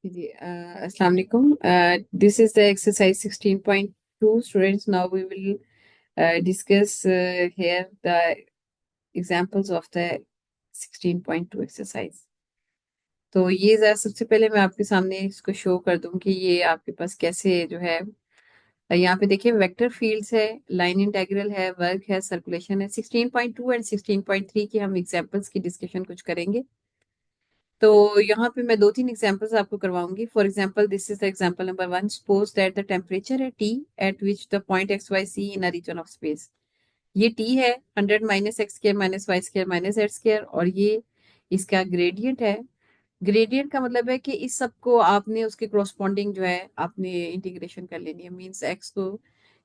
जी अस्सलाम वालेकुम. This is the exercise 16.2 students. Now we will discuss here the examples of the 16.2 exercise. तो ये जरा सबसे पहले मैं आपके सामने इसको शो कर दूं कि ये आपके पास कैसे जो है. यहाँ पे देखिए वेक्टर फील्ड्स है, लाइन इंटेग्रल है, वर्क है, सर्कुलेशन है. 16.2 एंड 16.3 की हम एग्जांपल्स की डिस्कशन कुछ करेंगे. तो यहाँ पे मैं दो तीन एग्जांपल्स आपको करवाऊंगी. For example this is the example number 1. Suppose that the temperature है T at which the point x y c in a region of space. ये T है 100 minus x square minus Y square minus Z square, और ये इसका gradient है. Gradient का मतलब है कि इस सब को आपने उसके करस्पॉन्डिंग जो है आपने इंटीग्रेशन कर लेनी है. मींस एक्स को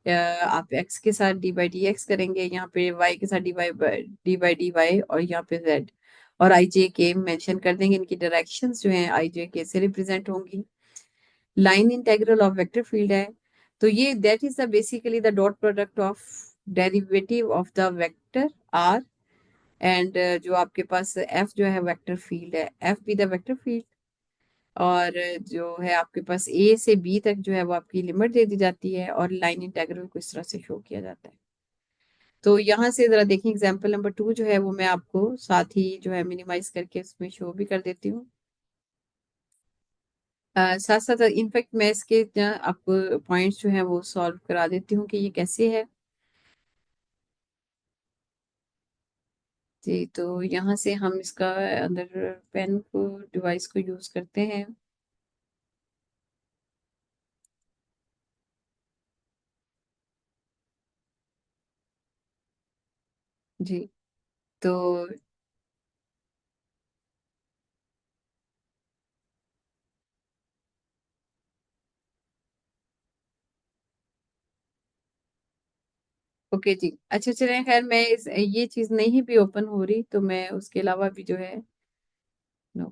आप एक्स के साथ डी बाई डी एक्स करेंगे, यहाँ पे वाई के साथ डी वाई, और यहाँ पे जेड और आई जे के मेंशन कर देंगे. इनकी डायरेक्शंस जो हैं आई जे के से रिप्रेजेंट होंगी. Line integral of vector field है. तो ये that is the basically the dot product of derivative of the vector R and जो आपके पास एफ जो है वेक्टर फील्ड है, F be the vector field. और जो है आपके पास ए से बी तक जो है वो आपकी लिमिट दे दी जाती है, और लाइन इंटेग्रल को इस तरह से शो किया जाता है. तो यहाँ से जरा देखिए एग्जांपल नंबर 2 जो है वो मैं आपको साथ ही जो है मिनिमाइज करके उसमें शो भी कर देती हूँ. साथ साथ इनफैक्ट मैं इसके आपको पॉइंट्स जो है वो सॉल्व करा देती हूँ कि ये कैसे है. जी, तो यहाँ से हम इसका अंदर पेन को डिवाइस को यूज करते हैं. जी, तो ओके जी. अच्छा चलिए, खैर मैं ये चीज नहीं भी ओपन हो रही तो मैं उसके अलावा भी जो है नो.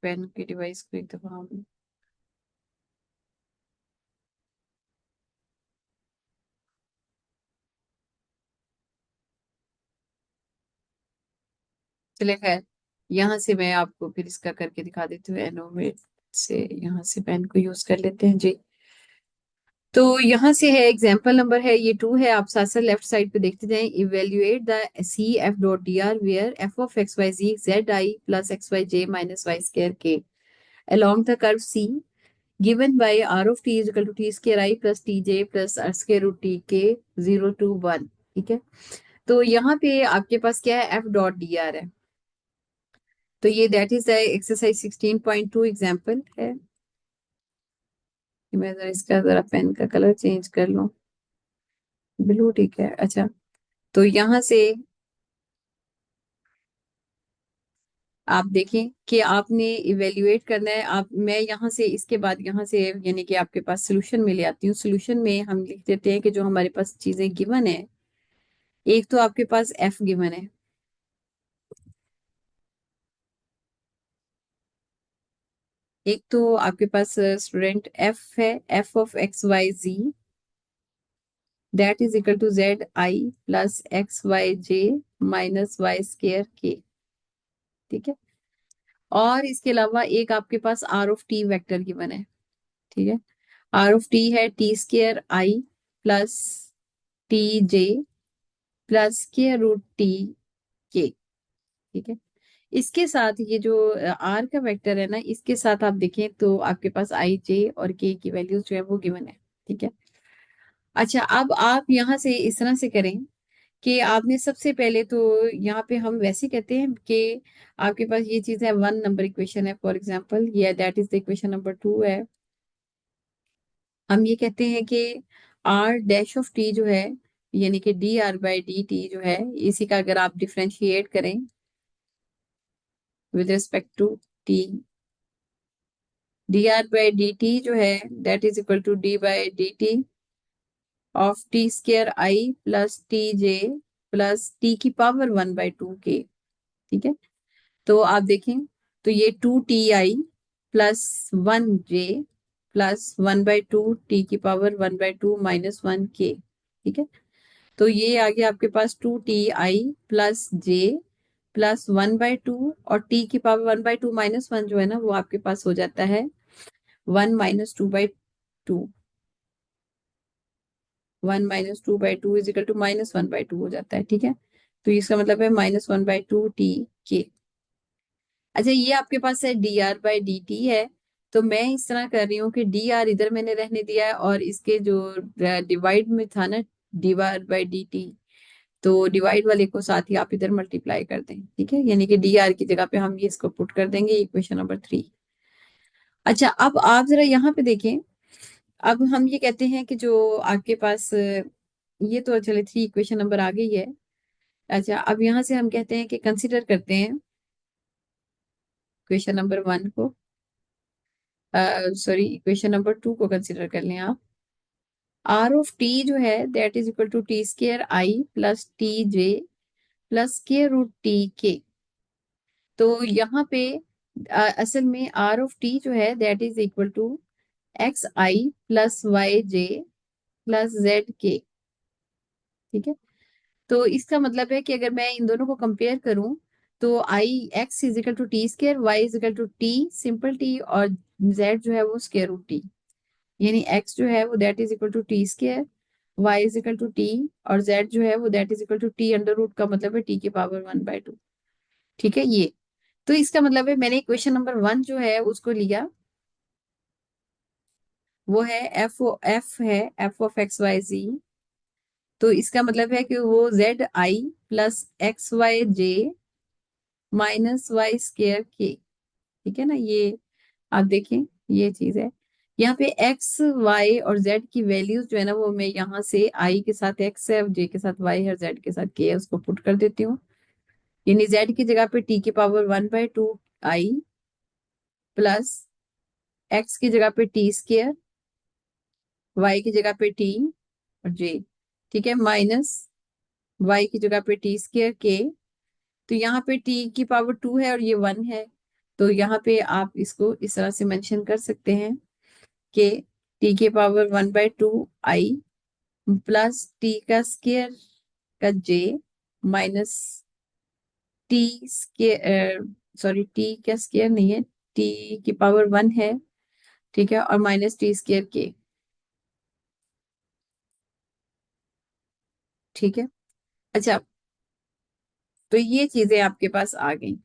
पेन की डिवाइस को एक दफा हम. चलिए खैर, यहाँ से मैं आपको फिर इसका करके दिखा देती हूँ. एनोमेट से यहाँ से पेन को यूज कर लेते हैं जी. तो यहाँ से है एग्जाम्पल नंबर है ये 2 है. आप साथ साथ लेफ्ट साइड पे देखते जाएं. Evaluate the C F dot D R where F of x Y G Z I plus x Y J minus Y square K along the curve C given by r of t is equal to t square I plus tj plus r square root t k 0 to 1. ठीक है. तो यहाँ पे आपके पास क्या है, F dot D are है. तो ये दैट इज एक्सरसाइज 16.2 एग्जाम्पल है. मैं जरा इसका जरा पेन का कलर चेंज कर लूं. ब्लू ठीक है. अच्छा, तो यहाँ से आप देखें कि आपने इवेल्युएट करना है. आप मैं यहाँ से इसके बाद यहाँ से यानी कि आपके पास सोल्यूशन में ले आती हूँ. सोल्यूशन में हम लिख देते हैं कि जो हमारे पास चीजें गिवन है. एक तो आपके पास एफ गिवन है. एक तो आपके पास स्टूडेंट एफ है, f of x Y z that is equal to z I plus x Y J minus y square k. ठीक है. और इसके अलावा एक आपके पास r of t vector given है. ठीक है. आर ऑफ टी है टी स्केयर आई प्लस टी जे plus square root t k. ठीक है. इसके साथ ये जो आर का वेक्टर है ना, इसके साथ आप देखें तो आपके पास आई जे और के की वैल्यूज जो है वो गिवन है. ठीक है. अच्छा, अब आप यहाँ से इस तरह से करें कि आपने सबसे पहले तो यहाँ पे हम वैसे कहते हैं कि आपके पास ये चीज है 1 नंबर इक्वेशन है. फॉर एग्जांपल ये that is the equation number 2 है. हम ये कहते हैं कि आर डैश ऑफ टी जो है यानी कि D are by D T जो है, इसी का अगर आप डिफ्रेंशिएट करें with respect to T, D are by D T जो है that is equal to D by D T of T square I plus T J plus T की पावर 1/2 के. ठीक है. तो आप देखें तो ये 2 ti plus 1 j plus 1/2 T की पावर 1/2 -1 के. ठीक है. तो ये आ गया आपके पास 2ti+j+1/2, और t⁻1/2 - 1 जो है ना वो आपके पास हो जाता है 1 - 2/2। 1 - 2/2 = -1/2 हो जाता है, ठीक है। तो इसका मतलब है -1/2 t अच्छा, ये आपके पास है dr/dt है। तो मैं इस तरह कर रही हूँ कि dr इधर मैंने रहने दिया है, और इसके जो डिवाइड में था ना dr/dt, तो डिवाइड वाले को साथ ही आप इधर मल्टीप्लाई कर दें, ठीक है। यानी कि dr की जगह पे हम ये इसको पुट कर देंगे, इक्वेशन नंबर 3। अच्छा, अब आप जरा यहाँ पे देखें। अब हम ये कहते हैं कि जो आपके पास ये तो चले 3 इक्वेशन नंबर आ गई है। अच्छा, अब यहाँ से हम कहते हैं कि कंसिडर करते हैं इक्वेशन नंबर 1 को, सॉरी इक्वेशन नंबर 2 को कंसिडर कर लें आप। आर ऑफ टी जो है that is equal to t² i+tj plus square root t k। तो यहाँ पे असल में आर ऑफ टी जो है that is equal to xi+yj+z k, ठीक है। तो इसका मतलब है कि अगर मैं इन दोनों को कंपेयर करूं, तो I x = t², y = t simple T, और z जो है वो स्क्वायर रूट t। यानी x जो है वो that is equal to t², y = t, और z जो है वो that is equal to t under root, का मतलब है t⁻1/2, ठीक है ये। तो इसका मतलब है मैंने क्वेश्चन नंबर 1 जो है उसको लिया, वो है f of x y z। तो इसका मतलब है कि वो zi+xyj−y²k, ठीक है ना ये। आप देखें, ये चीज है। यहाँ पे एक्स वाई और जेड की वैल्यूज जो है ना वो मैं यहाँ से आई के साथ एक्स है, जे के साथ वाई है, और जेड के साथ के है, उसको पुट कर देती हूँ। यानी जेड की जगह पे t⁻1/2 आई, प्लस एक्स की जगह पे t², वाई की जगह पे टी और जे, ठीक है, माइनस वाई की जगह पे t² के। तो यहाँ पे t⁻2 है और ये 1 है। तो यहाँ पे आप इसको इस तरह से मेंशन कर सकते हैं कि t⁻1/2 आई प्लस t² का j minus T square, sorry T का स्केयर नहीं है, t⁻1 है, ठीक है, और -t²k, ठीक है। अच्छा, तो ये चीजें आपके पास आ गई।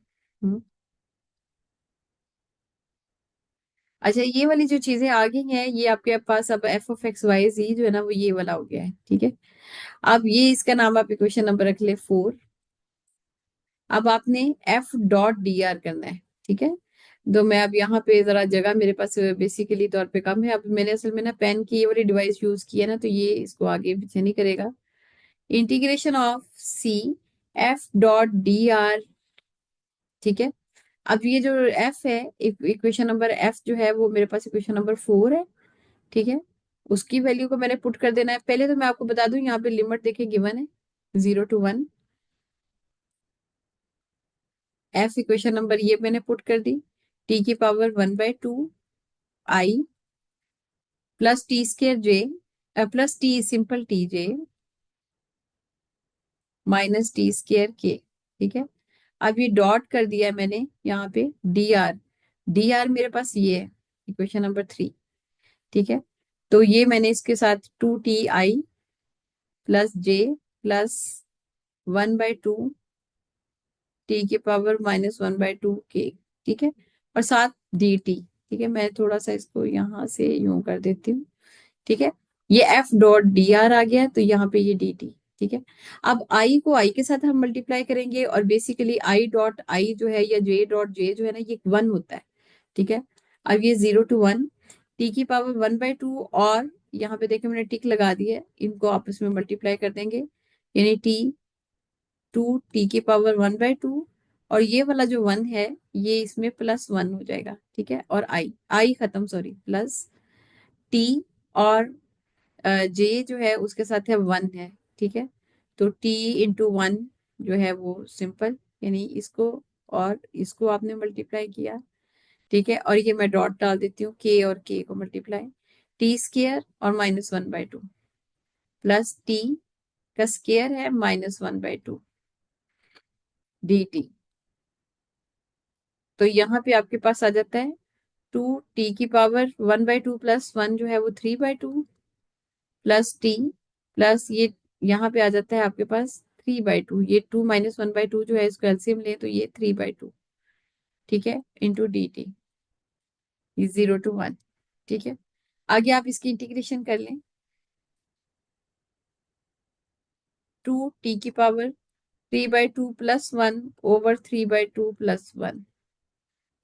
अच्छा, ये वाली जो चीजें आ गई हैं ये आपके पास अब f(x, y, z) जो है ना वो ये वाला हो गया है, ठीक है। अब ये इसका नाम आप इक्वेशन नंबर रख ले 4। अब आपने f.dr करना है, ठीक है। तो मैं अब यहाँ पे जरा जगह मेरे पास बेसिकली तौर पे कम है। अब मैंने असल में ना पेन की ये वाली डिवाइस यूज की है ना, तो ये इसको आगे पीछे नहीं करेगा। इंटीग्रेशन ऑफ सी f.dr, ठीक है। अब ये जो f है, इक्वेशन नंबर f जो है वो मेरे पास इक्वेशन नंबर 4 है, ठीक है। उसकी वैल्यू को मैंने पुट कर देना है। पहले तो मैं आपको बता दूं, यहाँ पे लिमिट देखिए गिवन है 0 to 1। f इक्वेशन नंबर ये मैंने पुट कर दी, t⁻1/2 i plus t²j plus t simple tj -t²k, ठीक है। अब ये डॉट कर दिया है मैंने यहाँ पे dr। dr मेरे पास ये है इक्वेशन नंबर 3, ठीक है। तो ये मैंने इसके साथ 2ti+j+1/2 t⁻1/2k, ठीक है, और साथ dt, ठीक है। मैं थोड़ा सा इसको यहाँ से यूं कर देती हूँ, ठीक है। ये f.dr आ गया, तो यहाँ पे ये dt, ठीक है। अब i को i के साथ हम मल्टीप्लाई करेंगे, और बेसिकली i.i जो है या j.j जो है ना ये 1 होता है, ठीक है। अब ये 0 to 1 t⁻1/2, और यहाँ पे देखिए मैंने टिक लगा दी है, इनको आपस में मल्टीप्लाई कर देंगे, यानी t⁻1/2, और ये वाला जो 1 है ये इसमें +1 हो जाएगा, ठीक है। और आई खत्म, सॉरी, प्लस टी, और जे जो है उसके साथ है 1 है, ठीक है। तो t × 1 जो है वो सिंपल, यानी इसको और इसको आपने मल्टीप्लाई किया, ठीक है। और ये मैं डॉट डाल देती हूँ, के और के को मल्टीप्लाई, t² और -1/2 प्लस टी का स्केयर है -1/2 dt। तो यहाँ पे आपके पास आ जाता है 2t⁻1/2 प्लस 1 जो है वो 3/2 प्लस t प्लस ये यहाँ पे आ जाता है आपके पास 3/2। ये 2 -1/2 जो है इसको एलसीएम ले तो ये 3/2, ठीक है, इंटू डी टी, ये 0 to 1, ठीक है। आगे आप इसकी इंटीग्रेशन कर लें। 2t⁻3/2 plus 1 over 3/2 plus 1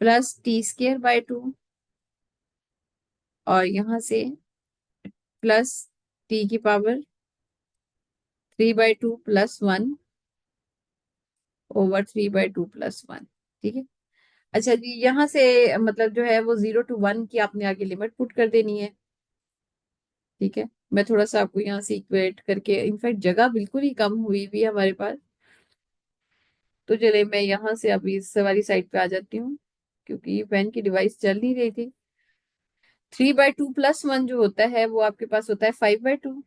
plus t²/2 और यहाँ से plus t⁻3/2 plus 1 over 3/2 plus 1, ठीक है। अच्छा जी, यहाँ से मतलब जो है वो 0 to 1 की आपने आगे लिमिट पुट कर देनी है, ठीक है। मैं थोड़ा सा आपको यहाँ से इक्वेट करके, इनफैक्ट जगह बिल्कुल ही कम हुई भी है हमारे पास, तो चले मैं यहाँ से अभी इस वाली साइड पे आ जाती हूँ क्योंकि पेन की डिवाइस चल नहीं रही थी। 3/2 प्लस 1 जो होता है वो आपके पास होता है 5/2,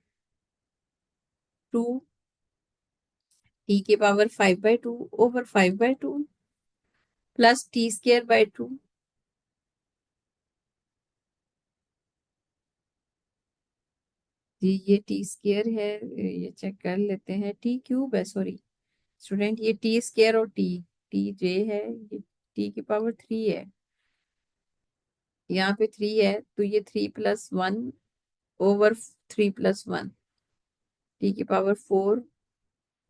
2t⁻5/2 ओवर 5/2 प्लस t²/2। जी ये t² है, ये चेक कर लेते हैं, t³ है, सॉरी स्टूडेंट, ये t² और t j है, ये t⁻3 है, यहाँ पे 3 है तो ये 3+1 ओवर 3+1, t⁻4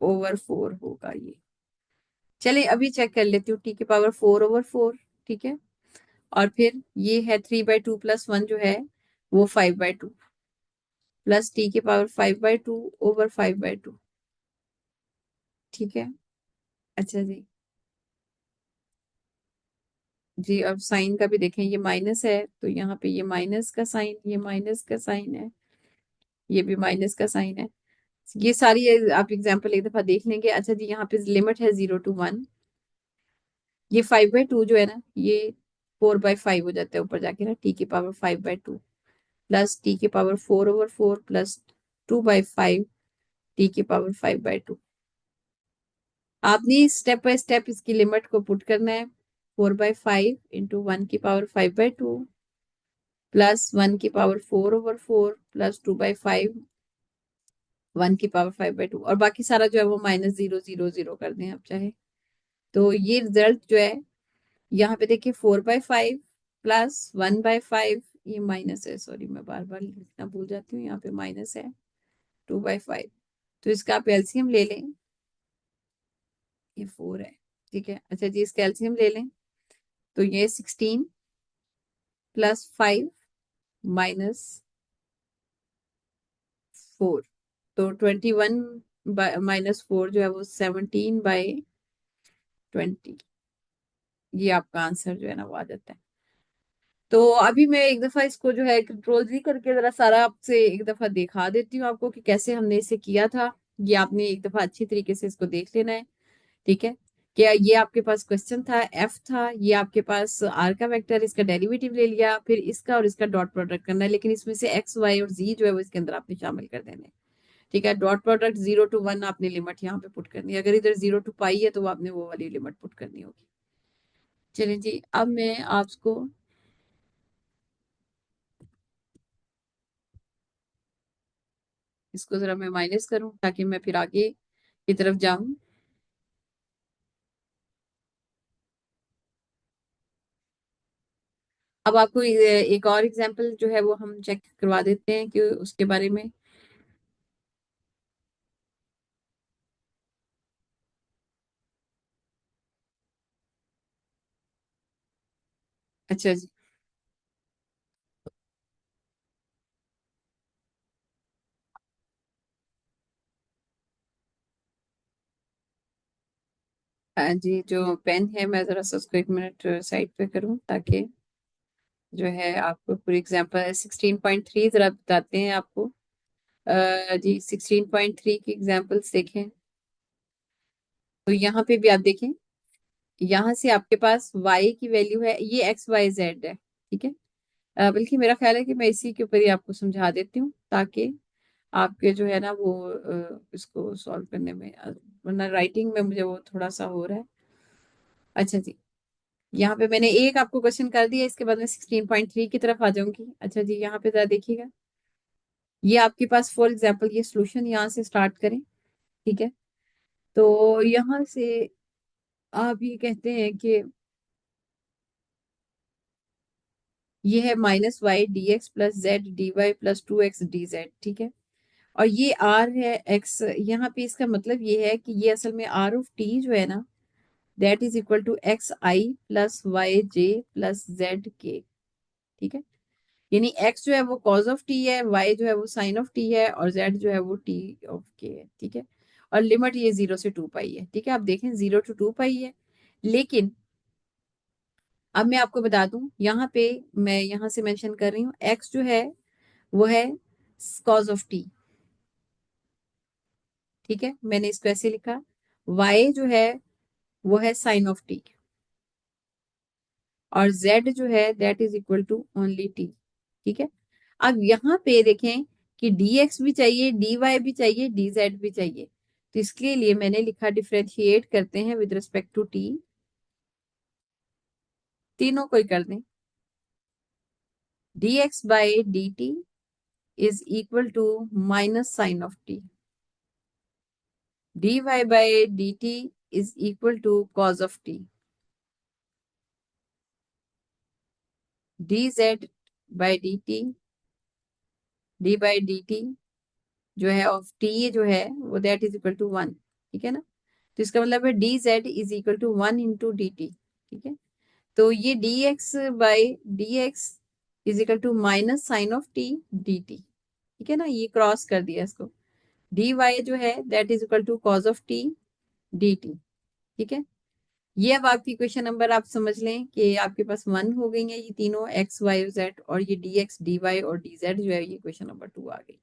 ओवर 4 होगा ये। चले अभी चेक कर लेती हूँ, t⁻4 ओवर 4, ठीक है। और फिर ये है 3/2 प्लस 1 जो है वो 5/2 प्लस t⁻5/2 ओवर 5/2, ठीक है। अच्छा जी, जी अब साइन का भी देखें, ये माइनस है तो यहाँ पे ये माइनस का साइन, ये माइनस का साइन है, ये भी माइनस का साइन है। ये सारी आप एग्जांपल एक दफा देख लेंगे। अच्छा जी, यहाँ पे लिमिट है 0 to 1, ये 5/2 जो है ना ये 4/5 हो जाता है ऊपर जाके ना, t⁻5/2 plus t⁻4 over 4 plus 2/5 t⁻5/2। आपने स्टेप बाय स्टेप इसकी लिमिट को पुट करना है। 4/5 इंटू 1⁵ प्लस 1⁴ ओवर 4 प्लस 2/5 1⁵ और बाकी सारा जो है वो -0 0 0 कर दें आप चाहे। तो ये रिजल्ट जो है यहाँ पे देखिए 4/5 प्लस 1/5, ये माइनस है, सॉरी मैं बार बार लिखना भूल जाती हूँ, यहाँ पे माइनस है 2/5, तो इसका आप एलसीएम ले लें, ये 4 है, ठीक है। अच्छा जी, इसका एलसीएम ले लें तो ये 16 प्लस 5 -4, तो 21 -4 जो है वो 17/20, ये आपका आंसर जो है ना वो आ जाता है। तो अभी मैं एक दफा इसको जो है कंट्रोल जी करके जरा सारा आपसे एक दफा दिखा देती हूँ आपको कि कैसे हमने इसे किया था। ये आपने एक दफा अच्छी तरीके से इसको देख लेना है, ठीक है। क्या ये आपके पास क्वेश्चन था, एफ था, ये आपके पास आर का वेक्टर, इसका डेरिवेटिव ले लिया, फिर इसका और इसका डॉट प्रोडक्ट करना है, लेकिन इसमें से एक्स वाई और जी जो है वो इसके अंदर आपने शामिल कर देने, ठीक है। डॉट प्रोडक्ट 0 to 1 आपने लिमिट यहाँ पे पुट करनी है, अगर इधर 0 to π है तो आपने वो वाली लिमिट पुट करनी होगी। चलिए जी, अब मैं आपको इसको जरा मैं माइनस करूं ताकि मैं फिर आगे की तरफ जाऊं। अब आपको एक और एग्जांपल जो है वो हम चेक करवा देते हैं कि उसके बारे में। अच्छा जी, जी जो पेन है मैं जरा सा उसको 1 मिनट साइड पे करूं ताकि जो है आपको पूरी एग्जांपल 16.3 जरा बताते हैं आपको। जी 16.3 की एग्जांपल्स देखें तो यहाँ पे भी आप देखें, यहाँ से आपके पास y की वैल्यू है, ये XYZ है, ठीक है। बल्कि मेरा ख्याल है कि मैं इसी के ऊपर ही आपको समझा देती हूँ ताकि आपके जो है ना वो इसको सॉल्व करने में वरना राइटिंग में मुझे वो थोड़ा सा हो रहा है। अच्छा जी, यहाँ पे मैंने एक आपको क्वेश्चन कर दिया, इसके बाद में 16.3 की तरफ आ जाऊंगी। अच्छा जी, यहाँ पे जरा देखिएगा, ये आपके पास फॉर एग्जाम्पल ये सोल्यूशन यहाँ से स्टार्ट करें। ठीक है, तो यहाँ से आप ये कहते हैं कि ये है -y dx + z dy + 2x dz। ठीक है, और ये r है x, यहाँ पे इसका मतलब ये है कि ये असल में r(t) जो है ना, that is equal to xi + yj + zk। ठीक है, यानी x जो है वो cos ऑफ t है, y जो है वो sin ऑफ t है, और z जो है वो t ऑफ k है। ठीक है, और लिमिट ये 0 से 2 पाई है। ठीक है, आप देखें 0 to 2 पाई है। लेकिन अब मैं आपको बता दूं, यहाँ पे मैं यहाँ से मेंशन कर रही हूँ, x जो है वो है cos ऑफ t। ठीक है, मैंने इसको ऐसे लिखा। y जो है वो है sin ऑफ t, और z जो है that is equal to only t। ठीक है, अब यहाँ पे देखें कि dx भी चाहिए, dy भी चाहिए, dz भी चाहिए। तो इसके लिए मैंने लिखा डिफरेंशिएट करते हैं विद रिस्पेक्ट टू t, तीनों को ही कर दें। dx/dt is equal to minus sine of t, dy/dt is equal to cos of t, dz/dt d/dt जो है ऑफ t जो है वो दैट इज इक्वल टू 1। ठीक है ना, तो इसका मतलब है dz is equal to 1 × dt। ठीक है, तो ये dx/dx is equal to minus sine of t dt। ठीक है ना, ये क्रॉस कर दिया इसको। dy जो है that is equal to cos of t dt। ठीक है, ये अब आपकी क्वेश्चन नंबर आप समझ लें कि आपके पास 1 हो गई है ये तीनों x y z, और ये dx dy और dz जो है ये क्वेश्चन नंबर 2 आ गई।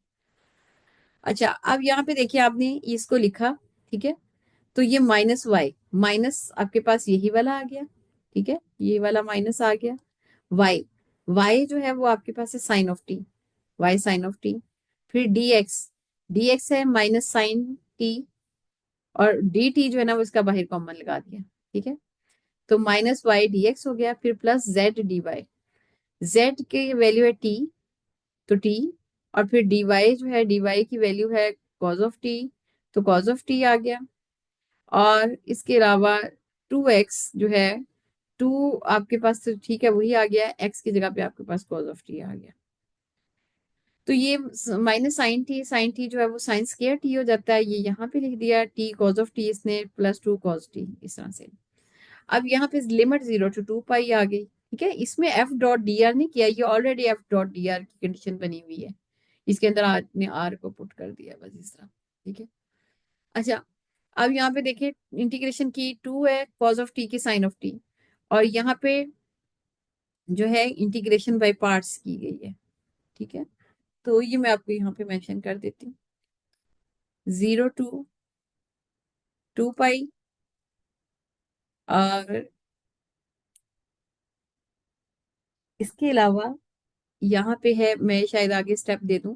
अच्छा, अब यहाँ पे देखिए आपने इसको लिखा। ठीक है, तो ये -y माइनस आपके पास यही वाला आ गया। ठीक है, ये वाला माइनस आ गया। y y जो है वो आपके पास है sine of T, y sine of T. फिर dx है माइनस साइन टी, और dt जो है ना वो इसका बाहर कॉमन लगा दिया। ठीक है, तो -y dx हो गया, फिर प्लस z z की वैल्यू है t, तो t, और फिर dy जो है dy की वैल्यू है cos ऑफ t, तो cos ऑफ t आ गया। और इसके अलावा 2x जो है, 2 आपके पास तो ठीक है वही आ गया, x की जगह पे आपके पास cos ऑफ t आ गया। तो ये -sin t जो है वो sin स्क्वायर t हो जाता है, ये यहाँ पे लिख दिया t cos ऑफ t इसने, +2 cos t इस तरह से। अब यहाँ पे लिमिट 0 to 2 पाई आ गई। ठीक है, इसमें f.dr नहीं किया, ये ऑलरेडी f.dr की कंडीशन बनी हुई है, इसके अंदर आपने r को पुट कर दिया बस इस तरह। ठीक है, अच्छा, अब यहाँ पे देखिए इंटीग्रेशन की 2 है cos ऑफ t की sin ऑफ t, और यहाँ पे जो है इंटीग्रेशन बाय पार्ट्स की गई है। ठीक है, तो ये मैं आपको यहाँ पे मेंशन कर देती हूँ, 0 to 2 पाई। और इसके अलावा यहाँ पे है, मैं शायद आगे स्टेप दे दूं।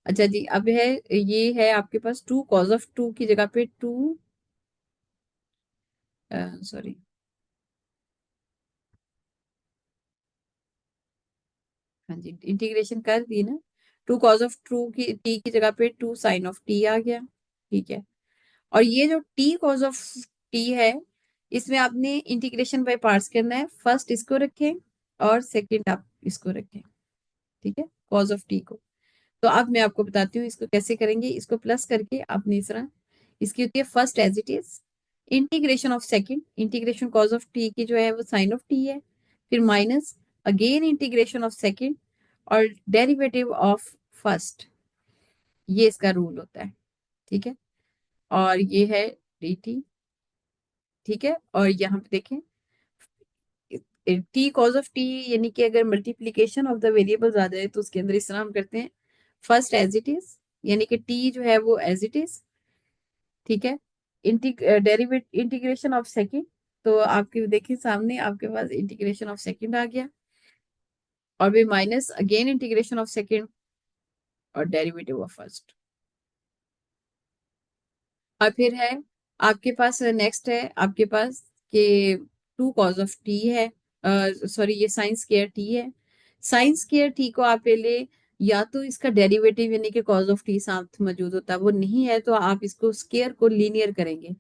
अच्छा जी, अब है, ये है आपके पास 2 cos ऑफ 2 की जगह पे 2, सॉरी, हाँ जी इंटीग्रेशन कर दी ना, 2 cos ऑफ 2 की t की जगह पे 2 sin ऑफ t आ गया। ठीक है, और ये जो t cos ऑफ t है, इसमें आपने इंटीग्रेशन बाय पार्ट्स करना है, फर्स्ट इसको रखें और सेकंड आप इसको रखें। ठीक है, cos ऑफ t को। तो अब मैं आपको बताती हूँ इसको कैसे करेंगे। इसको प्लस करके आपने इस तरह, इसकी होती है first as it is, integration of second, integration cos of T की जो है वो साइन ऑफ टी है, फिर minus again integration of second, और डेरिवेटिव ऑफ फर्स्ट, ये इसका रूल होता है। ठीक है, और ये है dt। ठीक है, और यहाँ पे देखें टी कॉज ऑफ टी, यानी कि अगर मल्टीप्लीकेशन ऑफ द वेरिएबल्स आ जाए तो उसके अंदर इस तरह हम करते हैं, फर्स्ट एज इट इज, यानी कि टी जो है वो एज इट इज। ठीक है, डेरिवेट इंटीग्रेशन ऑफ सेकंड, तो आपके देखिए सामने आपके पास इंटीग्रेशन ऑफ सेकंड आ गया, और भी minus again integration of second और डेरिवेटिव ऑफ फर्स्ट। और फिर है आपके पास, नेक्स्ट है आपके पास कि टू कॉज ऑफ टी है, सॉरी ये साइंस केयर टी है। साइंस केयर टी को आप पहले या तो इसका डेरिवेटिव यानी कि कॉज ऑफ टी साथ मौजूद होता है, वो नहीं है तो आप इसको स्केयर को लीनियर करेंगे।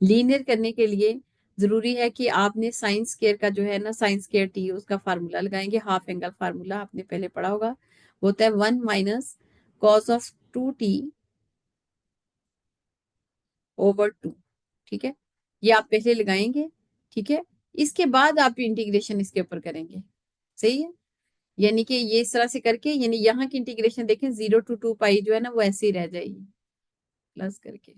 लीनियर करने के लिए जरूरी है कि आपने साइंस केयर का जो है ना, साइंस केयर टी उसका फार्मूला लगाएंगे। हाफ एंगल फार्मूला आपने पहले पढ़ा होगा, वो होता है 1 - cos of 2t ओवर 2। ठीक है, ये आप पहले लगाएंगे। ठीक है, इसके बाद आप इंटीग्रेशन इसके ऊपर करेंगे। सही है, यानी कि ये इस तरह से करके, यानी यहाँ की इंटीग्रेशन देखें 0 to 2 पाई जो है ना वो ऐसे ही रह जाएगी प्लस करके।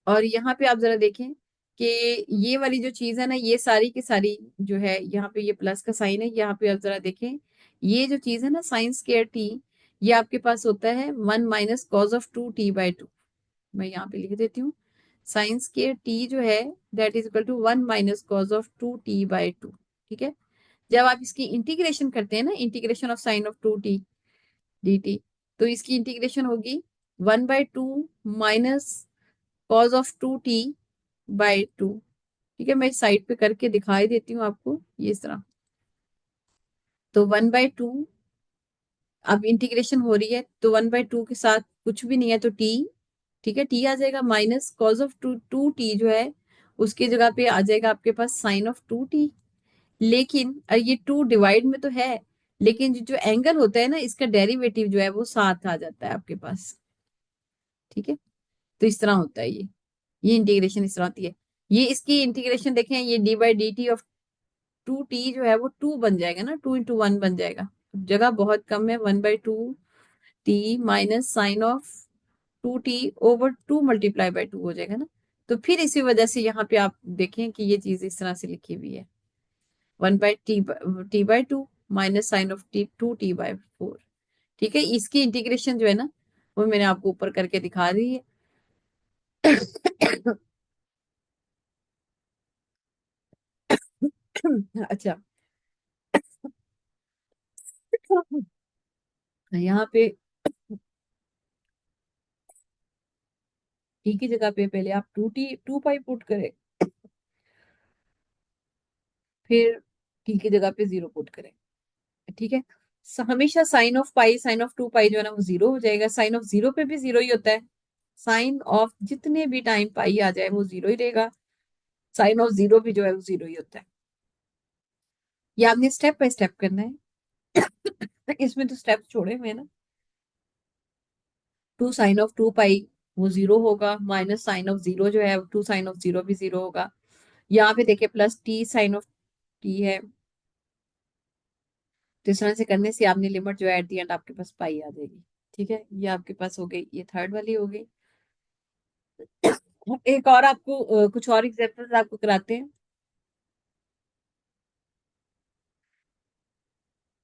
और यहाँ पे आप जरा देखें कि ये वाली जो चीज है ना, ये सारी की सारी जो है, यहाँ पे ये प्लस का साइन है, यहाँ पे आप जरा देखें ये जो चीज है ना साइंस केयर टी, ये आपके पास होता है 1 - cos of 2t/2। मैं यहाँ पे लिख देती हूँ, साइंस के टी जो है that is equal to 1 - cos of 2t/2। ठीक है, जब आप इसकी इंटीग्रेशन करते हैं ना, integration of sine of 2t dt, तो इसकी इंटीग्रेशन होगी 1/2 - cos of 2t/2। ठीक है, मैं साइड पे करके दिखाई देती हूँ आपको ये इस तरह। तो 1/2, अब इंटीग्रेशन हो रही है तो 1/2 के साथ कुछ भी नहीं है तो टी। ठीक है, टी आ जाएगा, minus cos of two T जो है उसकी जगह पे आ जाएगा आपके पास साइन ऑफ 2t। लेकिन ये 2 डिवाइड में तो है, लेकिन जो एंगल होता है ना इसका डेरिवेटिव जो है वो साथ आ जाता है आपके पास। ठीक है, तो इस तरह होता है ये इंटीग्रेशन इस तरह होती है। ये इसकी इंटीग्रेशन देखें, ये d/dt ऑफ 2t जो है वो 2 बन जाएगा ना, 2 × 1 बन जाएगा। जगह बहुत कम है, 1/2t minus sine of 2t/2 हो जाएगा ना। तो फिर इसी वजह से यहाँ पे आप देखें कि ये चीज इस तरह से लिखी हुई है, 1/t/2 minus sine of t 2t/4। ठीक है, इसकी इंटीग्रेशन जो है ना वो मैंने आपको ऊपर करके दिखा दी है। अच्छा, यहाँ पे टी की जगह पे पहले आप 2 पाई पुट करें, फिर टी की जगह पे 0 पुट करें। ठीक है, हमेशा साइन ऑफ 2 पाई जो है ना वो 0 हो जाएगा। साइन ऑफ 0 पे भी 0 ही होता है, साइन ऑफ जितने भी टाइम पाई आ जाए वो 0 ही रहेगा। साइन ऑफ 0 भी जो है वो 0 ही होता है। ये आपने स्टेप बाय स्टेप करना है, इसमें तो स्टेप छोड़े हुए हैं ना। 2 sin of 2 पाई वो 0 होगा, माइनस साइन ऑफ 0 जो है 2 sin of 0 भी 0 होगा। यहाँ पे देखिए plus t sin of t है। तो इस तरह से करने से आपने लिमिट जो है एट दी एंड आपके पास पाई आ जाएगी। ठीक है, ये आपके पास हो गई, ये थर्ड वाली हो गई। एक और आपको कुछ और एग्जांपल्स आपको कराते हैं।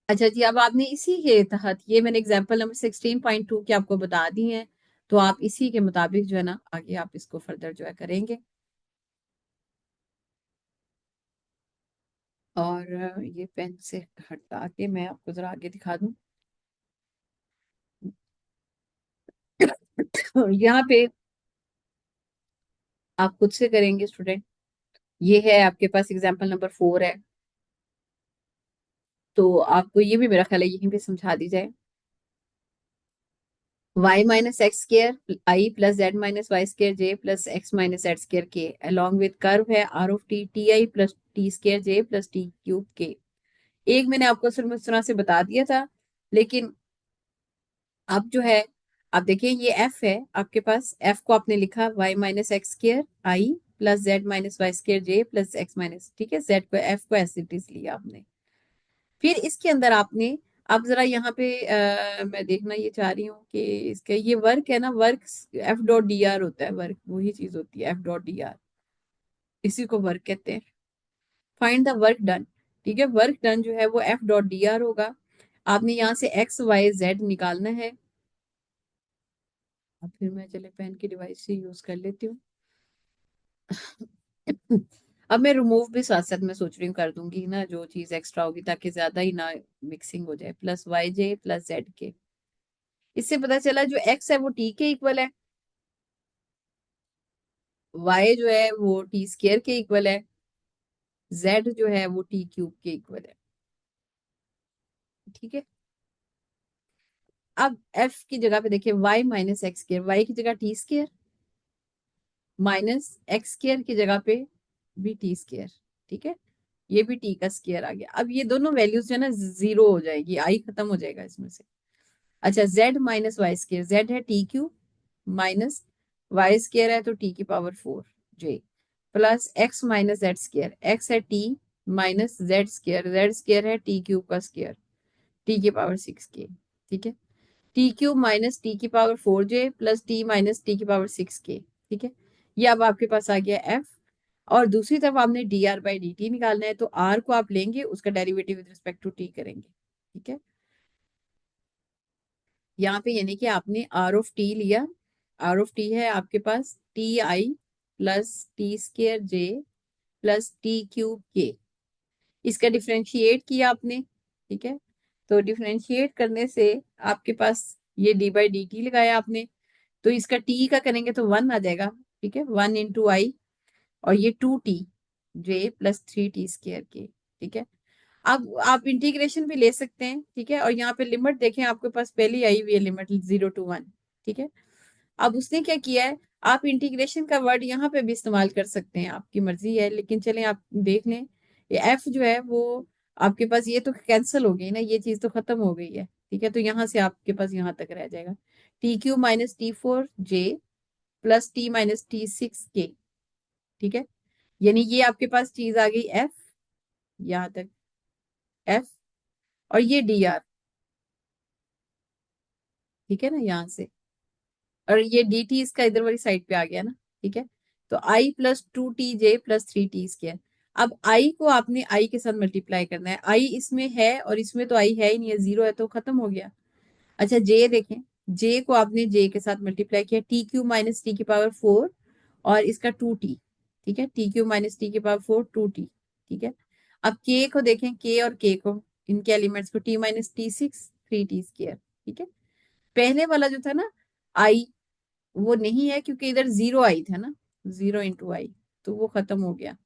अच्छा जी, अब आपने इसी के तहत, ये मैंने एग्जांपल नंबर 16.2 की आपको बता दी है, तो आप इसी के मुताबिक जो है ना आगे आप इसको फर्दर जो है करेंगे। और ये पेन से हटा के मैं आपको जरा आगे दिखा दूं। यहाँ पे आप खुद से करेंगे स्टूडेंट। ये है आपके पास एग्जांपल नंबर 4 है, तो आपको ये भी मेरा ख्याल है यहीं पे समझा दी जाए। y - x² i + z - y² j + x - z² k along with curve है r of t ti + t² j + t³ k। एक मैंने आपको सिर्फ इस तरह से बता दिया था, लेकिन अब जो है आप देखिए ये f है आपके पास, f को आपने लिखा y - x² i + z - y² j + x minus, ठीक है, z को f को एज इट इज लिया आपने। फिर इसके अंदर आपने, अब जरा यहाँ पे मैं देखना ये चाह रही हूँ कि इसका ये वर्क है ना, वर्क F.dr होता है, वर्क वही चीज होती है F.dr, इसी को वर्क कहते हैं। Find the work done. ठीक है, वर्क डन जो है वो F.dr होगा। आपने यहाँ से एक्स वाई जेड निकालना है। अब फिर मैं चले पेन की डिवाइस से यूज कर लेती हूँ। अब मैं रिमूव भी साथ साथ मैं सोच रही हूँ कर दूंगी ना जो चीज एक्स्ट्रा होगी, ताकि ज्यादा ही ना मिक्सिंग हो जाए। +yj + zk, इससे पता चला जो x है वो t के इक्वल है, y जो है वो टी स्क्वायर के इक्वल है, z जो है वो टी क्यूब के इक्वल है। ठीक है। अब f की जगह पे देखिए y minus x square, y की जगह T square minus x square की जगह पे भी टी स्क्र। ठीक है, ये भी टी का स्क्वायर आ गया। अब ये दोनों वैल्यूज जो है ना जीरो हो जाएगी, आई खत्म हो जाएगा इसमें से। अच्छा, z minus Y square, z है T cube minus Y square है तो टी की power 4 j plus X minus Z square, X है टी माइनस जेड स्क्र है टी क्यूब का स्क्र, टी की पावर 6 k। ठीक है, टी क्यूब माइनस टी की power 4 j plus T minus T की पावर 6 k। ठीक है, ये अब आपके पास आ गया एफ। और दूसरी तरफ आपने d are by D t निकालना है, तो आर को आप लेंगे, उसका derivative with respect to t करेंगे। ठीक है, यहाँ पे यानी कि आपने आर ऑफ टी लिया, आर ऑफ टी है आपके पास t i plus t square j plus t cube k, इसका डिफ्रेंशिएट किया आपने। ठीक है, तो डिफ्रेंशिएट करने से आपके पास ये डी बाई डी टी लगाया आपने, तो इसका टी का करेंगे तो 1 आ जाएगा। ठीक है, 1 इंटू आई, और ये 2 t j plus 3 t square के। ठीक है, अब आप इंटीग्रेशन भी ले सकते हैं। ठीक है, और यहाँ पे लिमिट देखें, आपके पास पहले आई हुई है लिमिट 0 to 1। ठीक है, अब उसने क्या किया है, आप इंटीग्रेशन का वर्ड यहाँ पे भी इस्तेमाल कर सकते हैं, आपकी मर्जी है, लेकिन चलें आप देख लें। ये एफ जो है वो आपके पास ये तो कैंसिल हो गई ना, ये चीज तो खत्म हो गई है। ठीक है, तो यहाँ से आपके पास यहाँ तक रह जाएगा T Q minus T 4 j plus T minus T 6 k। ठीक है, यानी ये आपके पास चीज आ गई एफ, यहाँ तक एफ, और ये डी आर। ठीक है ना, यहाँ से, और ये डी टी इसका इधर वाली साइड पे आ गया ना। ठीक है, तो i plus 2 t j plus 3 t square. अब आई को आपने आई के साथ मल्टीप्लाई करना है, आई इसमें है और इसमें तो आई है ही नहीं है, जीरो है तो खत्म हो गया। अच्छा, जे देखें, जे को आपने जे के साथ मल्टीप्लाई किया, टी क्यू माइनस टी की पावर 4 और इसका 2 t। ठीक है, टी क्यू माइनस टी की पावर 4 2 t। ठीक है, अब के को देखें, के और के को, इनके एलिमेंट्स को t minus t 6 3 t square. ठीक है, पहले वाला जो था ना आई, वो नहीं है क्योंकि इधर जीरो आई था ना, 0 इंटू आई, तो वो खत्म हो गया।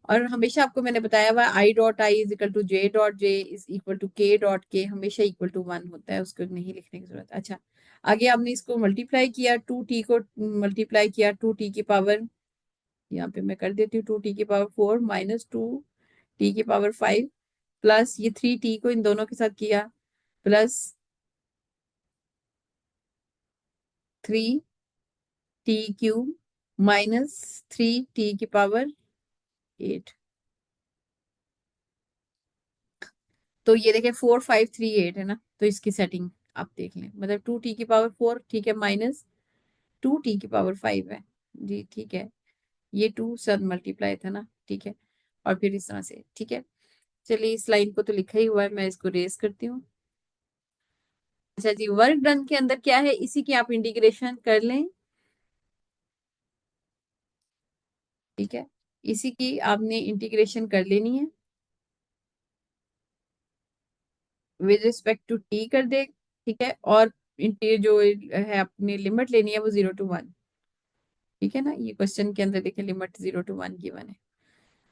और हमेशा आपको मैंने बताया हुआ I dot I is equal to J dot J is equal to K dot K, हमेशा इक्वल टू 1 होता है, उसको नहीं लिखने की जरूरत। अच्छा, आगे आपने इसको मल्टीप्लाई किया, 2 t को मल्टीप्लाई किया 2 t की पावर, यहाँ पे मैं कर देती हूँ 2 t की पावर 4 माइनस 2 t की पावर 5 प्लस ये 3 t को इन दोनों के साथ किया, plus 3 t cube minus 3 t की पावर 8। तो ये देखें 4 5 3 8 है ना, तो इसकी सेटिंग आप देख लें, मतलब 2 t की पावर 4, ठीक है, माइनस 2 t की पावर 5 है। जी ठीक है, ये टू सब मल्टीप्लाई था ना। ठीक है, और फिर इस तरह से। ठीक है, चलिए इस लाइन को तो लिखा ही हुआ है, मैं इसको रेस करती हूँ। अच्छा जी, वर्क डन के अंदर क्या है, इसी की आप इंटीग्रेशन कर लें। ठीक है, इसी की आपने इंटीग्रेशन कर लेनी है विद रिस्पेक्ट टू टी कर दे। ठीक है, और जो है अपनी लिमिट लेनी है वो 0 to 1। ठीक है ना, ये क्वेश्चन के अंदर देखिए लिमिट 0 to 1 गिवन है।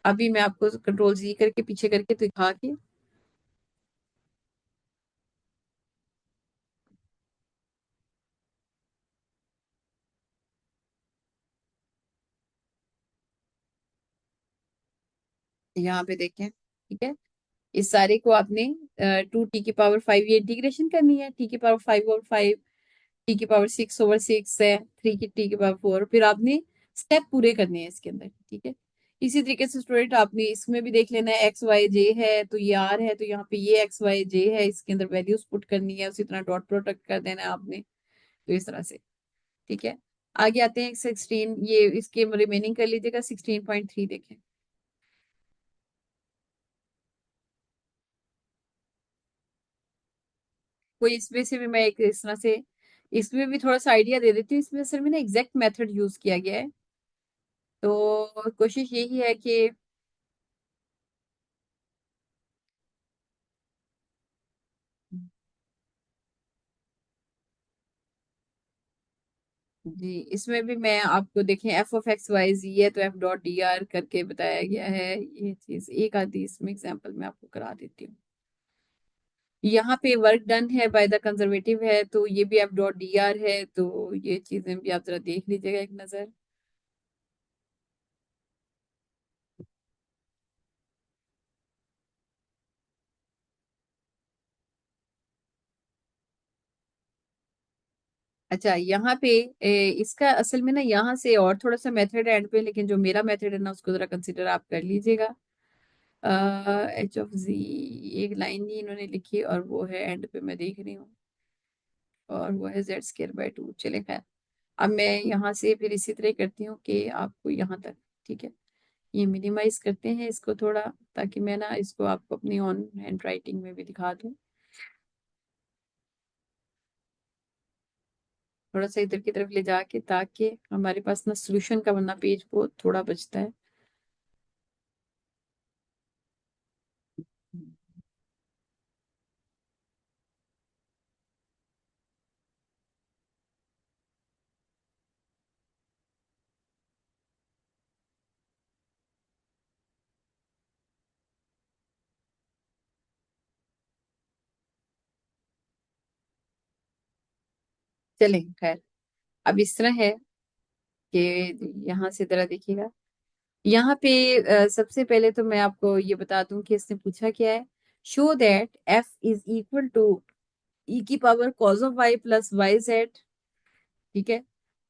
अभी मैं आपको कंट्रोल जी करके पीछे करके दिखा के, यहाँ पे देखें। ठीक है, इस सारे को आपने 2 t की पावर 5 ये इंटीग्रेशन करनी है, t की पावर 5 ओवर 5, t की पावर 6 ओवर 6 है, 3 की t की पावर 4, फिर आपने स्टेप पूरे करने हैं इसके अंदर। ठीक है, इसी तरीके से स्टूडेंट आपने इसमें भी देख लेना है, एक्स वाई जे है तो ये आर है, तो यहाँ पे ये एक्स वाई जे है, इसके अंदर वैल्यूज पुट करनी है, उसी तरह डॉट प्रोडक्ट कर देना है आपने, तो इस तरह से। ठीक है, आगे आते हैं 16, ये इसके रिमेनिंग कर लीजिएगा, 16.3 देखें। कोई इसमें से भी मैं एक इस तरह से, इसमें भी थोड़ा सा आइडिया दे देती हूँ, इसमें असल में ना एग्जैक्ट मेथड यूज किया गया है, तो कोशिश यही है कि जी, इसमें भी मैं आपको देखें एफ ऑफ एक्स वाई जी है तो एफ डॉट डी आर करके बताया गया है। ये चीज एक आधी इसमें एग्जांपल मैं आपको करा देती हूँ। यहाँ पे वर्क डन है बाय द कंजर्वेटिव है तो ये भी एफ डॉट डी आर है, तो ये चीजें भी आप जरा देख लीजिएगा एक नजर। अच्छा, यहाँ पे इसका असल में ना यहाँ से और थोड़ा सा मेथड है एंड पे, लेकिन जो मेरा मेथड है ना उसको जरा कंसिडर आप कर लीजिएगा। एच ऑफ जी, एक लाइन ही इन्होंने लिखी और वो है एंड पे मैं देख रही हूँ, और वो है जेड स्केयर बाय टू। चले खैर, अब मैं यहाँ से फिर इसी तरह करती हूँ कि आपको यहाँ तक, ठीक है, ये मिनिमाइज करते हैं इसको थोड़ा, ताकि मैं ना इसको आपको अपनी ऑन हैंड राइटिंग में भी दिखा दूँ। थोड़ा सा इधर की तरफ ले जाके, ताकि हमारे पास ना सोल्यूशन का वरना पेज बहुत थोड़ा बचता है। चलें खैर, अब इस तरह है कि यहाँ से जरा देखिएगा। यहाँ पे सबसे पहले तो मैं आपको ये बता दूं कि इसने पूछा क्या है। Show that f is equal to e की power cos of y plus y z, ठीक है,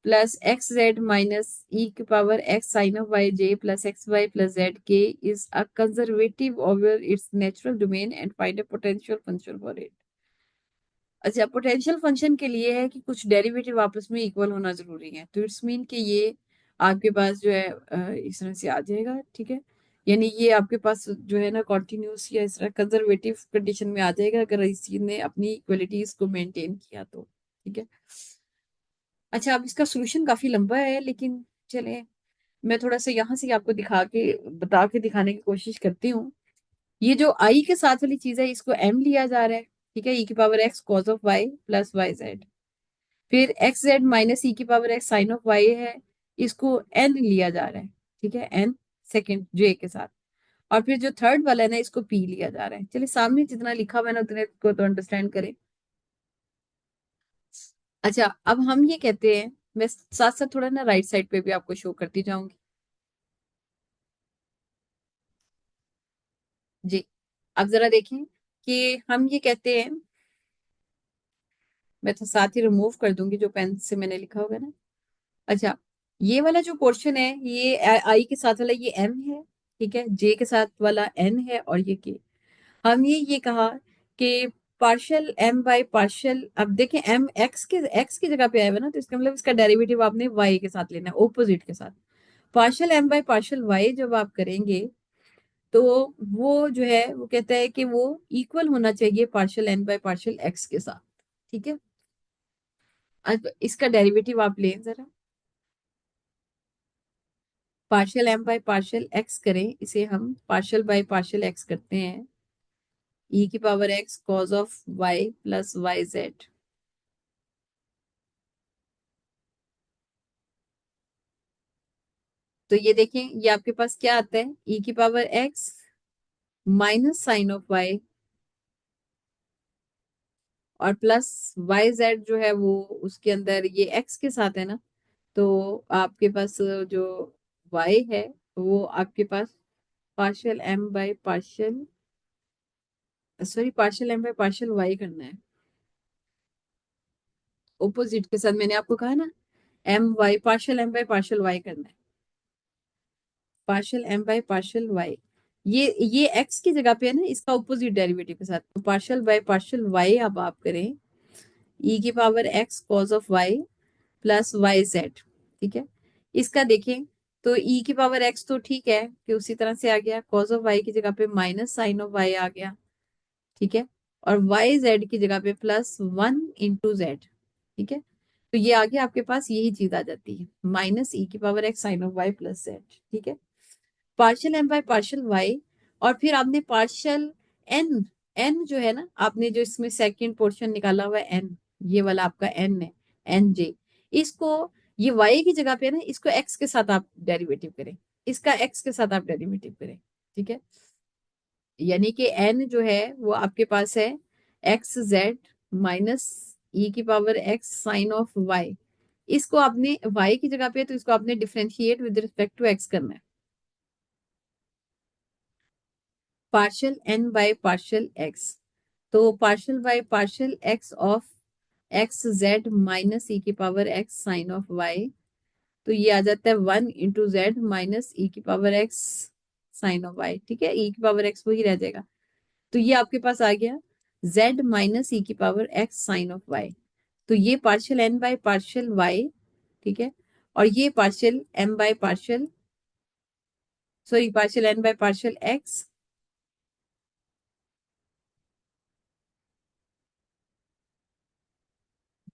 plus x z minus e की power x sine of y j plus x y plus z k is a conservative over its natural domain and find a potential function for it. अच्छा, potential function के लिए है कि कुछ derivative आपस में equal होना जरूरी है, तो इट्स मीन कि ये आपके पास जो है इस तरह से आ जाएगा, ठीक है। यानी ये आपके पास जो है ना कॉन्टिन्यूस या इस तरह कंजर्वेटिव कंडीशन में आ जाएगा अगर इस चीज ने अपनी इक्वलिटीज को मेंटेन किया तो, ठीक है। अच्छा, अब इसका सोल्यूशन काफी लंबा है, लेकिन चले मैं थोड़ा सा यहाँ से आपको दिखा के बता के दिखाने की कोशिश करती हूँ। ये जो आई के साथ वाली चीज है इसको एम लिया जा रहा है, ठीक है, ई की power x cos of y plus y z. फिर एक्स जेड माइनस ई की power x sine of y है, इसको एन लिया जा रहा है, ठीक है, एन सेकेंड जे के साथ। और फिर जो थर्ड वाला है ना इसको पी लिया जा रहा है। चलिए, सामने जितना लिखा हुआ है ना उतने को तो अंडरस्टैंड करें। अच्छा, अब हम ये कहते हैं, मैं साथ साथ थोड़ा ना राइट साइड पे भी आपको शो करती जाऊंगी। जी, अब जरा देखें कि हम ये कहते हैं, मैं तो साथ ही रिमूव कर दूंगी जो पेन से मैंने लिखा होगा ना। अच्छा, ये वाला जो पोर्शन है ये आई के साथ वाला ये एम है, ठीक है, जे के साथ वाला एन है और ये के। हम ये कहा कि पार्शियल एम बाय पार्शियल, अब देखें एम एक्स की जगह पे आया हुआ ना, तो इसका मतलब इसका डेरिवेटिव आपने वाई के साथ लेना है, ऑपोजिट के साथ। Partial m by partial y जब आप करेंगे तो वो जो है वो कहता है कि वो इक्वल होना चाहिए partial n by partial x के साथ, ठीक है। अब इसका डेरिवेटिव आप लें जरा, partial m by partial x करें, इसे हम पार्शियल बाय पार्शियल एक्स करते हैं, ई की power x cos of y plus y z. तो ये देखें, ये आपके पास क्या आता है, ई की power x minus sine of y और प्लस वाई जेड जो है वो उसके अंदर ये एक्स के साथ है ना, तो आपके पास जो वाई है वो आपके पास partial m by partial, sorry partial m by partial y करना है। ओपोजिट के साथ मैंने आपको कहा ना, m y partial m by partial y करना है, partial m by partial y. ये एक्स की जगह पे है ना, इसका ऑपोजिट डेरिवेटिव के साथ, तो पार्शियल बाय पार्शियल वाई अब आप करें, ई की power x cos of y plus y z, ठीक है। इसका देखें तो ई की पावर एक्स तो ठीक है कि उसी तरह से आ गया, कॉज ऑफ वाई की जगह पे माइनस साइन ऑफ वाई आ गया, ठीक है, और वाई जेड की जगह पे प्लस वन इंटू जेड, ठीक है। तो ये आगे आपके पास यही चीज आ जाती है, माइनस ई की power x sine of y plus z, ठीक है। Partial m by partial y, और फिर आपने पार्शियल एन, एन जो है ना आपने जो इसमें सेकंड पोर्शन निकाला हुआ है एन, ये वाला आपका एन है, एन जे, इसको ये y की जगह पे है ना, इसको x के साथ आप डेरिवेटिव करें, इसका x के साथ आप डेरिवेटिव करें, ठीक है। यानी कि n जो है वो आपके पास है एक्स जेड माइनस ई की power x sine of y। इसको आपने y की जगह पे, तो इसको आपने differentiate with respect to x करना है। Partial n by partial x, तो partial by partial x of x z minus e की power x sine of y, तो ये आ जाता है 1 × z माइनस ई की power x sine of y, ठीक है। ई की पावर एक्स वही रह जाएगा, तो ये आपके पास आ गया z माइनस ई की power x sine of y। तो ये partial n by partial y, ठीक है। और ये partial m by partial, sorry partial n by partial x,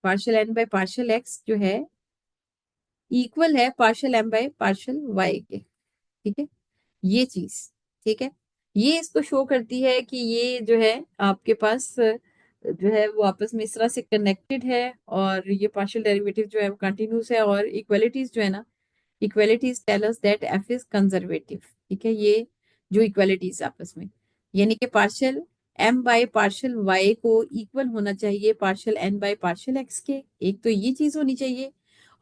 partial n by partial x जो है इक्वल है partial m by partial y के, ठीक है। ये चीज, ठीक है, ये इसको शो करती है कि ये जो है आपके पास जो है वो आपस में इस तरह से कनेक्टेड है, और ये पार्शियल डेरिवेटिव जो है वो कंटिन्यूस है, और इक्वलिटीज जो है ना, equalities tell us that f is conservative, ठीक है। ये जो इक्वलिटीज आपस में, यानी कि partial m by partial y को इक्वल होना चाहिए partial n by partial x के, एक तो ये चीज होनी चाहिए।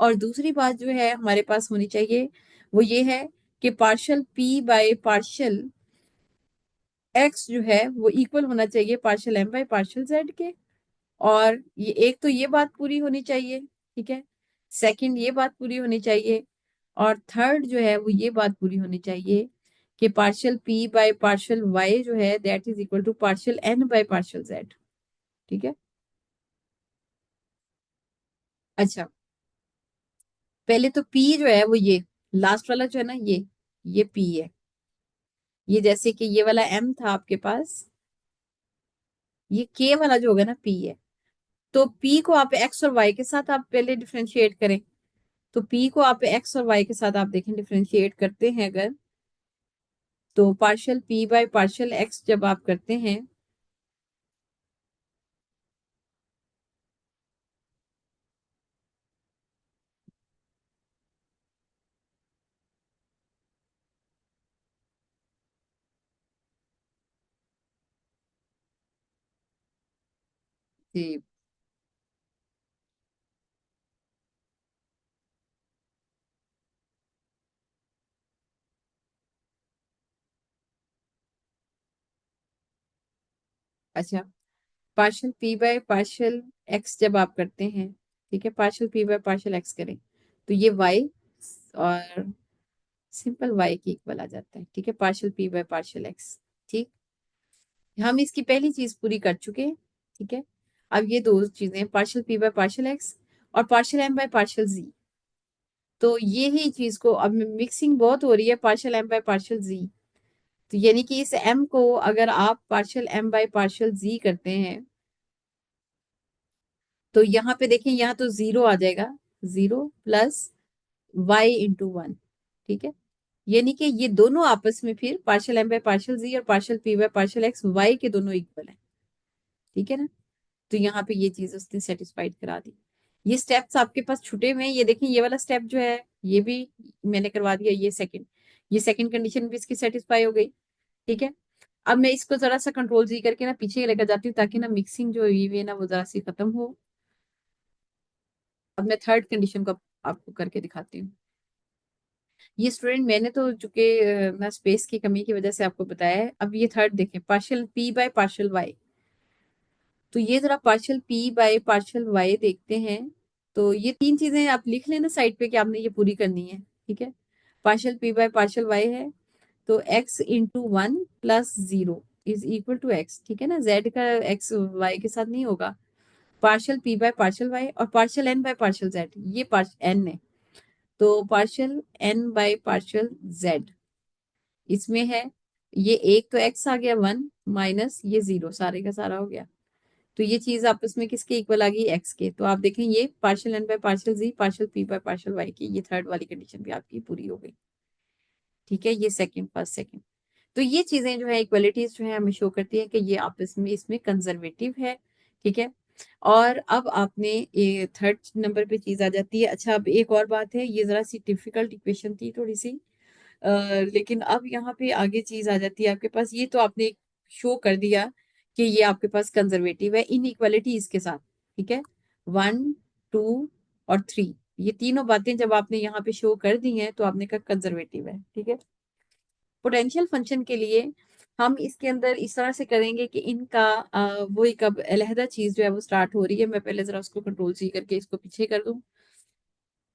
और दूसरी बात जो है हमारे पास होनी चाहिए वो ये है कि partial p by partial x जो है वो इक्वल होना चाहिए partial m by partial z के। और ये एक तो ये बात पूरी होनी चाहिए, ठीक है। सेकंड ये बात पूरी होनी चाहिए, और थर्ड जो है वो ये बात पूरी होनी चाहिए कि partial p by partial y जो है that is equal to partial n by partial z, ठीक है। अच्छा, पहले तो पी जो है वो ये लास्ट वाला जो है ना, ये पी है। ये जैसे कि ये वाला एम था आपके पास, ये के वाला जो होगा ना पी है। तो पी को आप एक्स और वाई के साथ आप पहले डिफरेंशिएट करें, तो पी को आप एक्स और वाई के साथ आप देखें डिफरेंशिएट करते हैं अगर, तो partial p by partial x जब आप करते हैं, जी अच्छा, partial p by partial x जब आप करते हैं, ठीक है, partial p by partial x करें, तो ये वाई और सिंपल वाई के इक्वल आ जाता है, ठीक है, partial p by partial x, ठीक। हम इसकी पहली चीज पूरी कर चुके हैं, ठीक है। अब ये दो चीजें partial p by partial x और पार्शियल एम बाय पार्शियल जी, तो ये ही चीज को अब मिक्सिंग बहुत हो रही है पार्शियल एम बाय पार्शियल जी। तो यानी कि इस एम को अगर आप पार्शियल एम बाय पार्शियल जी करते हैं, तो यहाँ पे देखें, यहाँ तो जीरो आ जाएगा, zero plus y into one, ठीक है। यानी कि ये दोनों आपस में फिर partial m by partial g और partial p by partial x y के दोनों इक्वल है, ठीक है ना। तो यहाँ पे ये चीज उसने सेटिस्फाइड करा दी। ये स्टेप्स आपके पास छूटे हुए हैं, ये देखें, ये वाला स्टेप जो है ये भी मैंने करवा दिया, ये सेकंड कंडीशन भी इसकी सेटिस्फाई हो गई, ठीक है। अब मैं इसको जरा सा कंट्रोल जी करके ना पीछे लेकर जाती हूँ, ताकि ना मिक्सिंग जो हुई हुई है ना वो जरा सी खत्म हो। अब मैं थर्ड कंडीशन को आपको करके दिखाती हूँ। ये स्टूडेंट मैंने तो चूंकि मैं स्पेस की कमी की वजह से आपको बताया है। अब ये थर्ड देखें, partial p by partial y, तो ये जरा partial p by partial y देखते हैं। तो ये तीन चीजें आप लिख लेना साइड पे कि आपने ये पूरी करनी है, ठीक है। Partial p by partial y है, तो x into one plus zero is equal to x, ठीक है ना, z का x y के साथ नहीं होगा। Partial p bye partial y और partial n by partial z, ये n है, तो partial n by partial z इसमें है। ये एक तो x आ गया वन माइनस ये जीरो, सारे का सारा हो गया। तो ये चीज आपस में किसके इक्वल आ गई, x के। तो आप देखें ये partial n by partial z partial p bye partial y की ये थर्ड वाली कंडीशन भी आपकी पूरी हो गई, ठीक है। ये सेकंड, फर्स्ट सेकंड, तो ये चीजें जो है इक्वलिटीज जो है हमें शो करती है कि ये आपस में इसमें कंजर्वेटिव है, ठीक है। और अब आपने थर्ड नंबर पे चीज आ जाती है। अच्छा, अब एक और बात है, ये जरा सी डिफिकल्ट इक्वेशन थी थोड़ी सी, लेकिन अब यहाँ पे आगे चीज आ जाती है आपके पास। ये तो आपने शो कर दिया कि ये आपके पास कंजर्वेटिव है इन इक्वालिटीज के साथ, ठीक है। 1, 2 और 3, ये तीनों बातें जब आपने यहाँ पे शो कर दी हैं तो आपने कहा कंजर्वेटिव है, ठीक है। पोटेंशियल फंक्शन के लिए हम इसके अंदर इस तरह से करेंगे कि इनका वो एक अब अलहदा चीज जो है वो स्टार्ट हो रही है। मैं पहले जरा उसको कंट्रोल सी करके इसको पीछे कर दूं।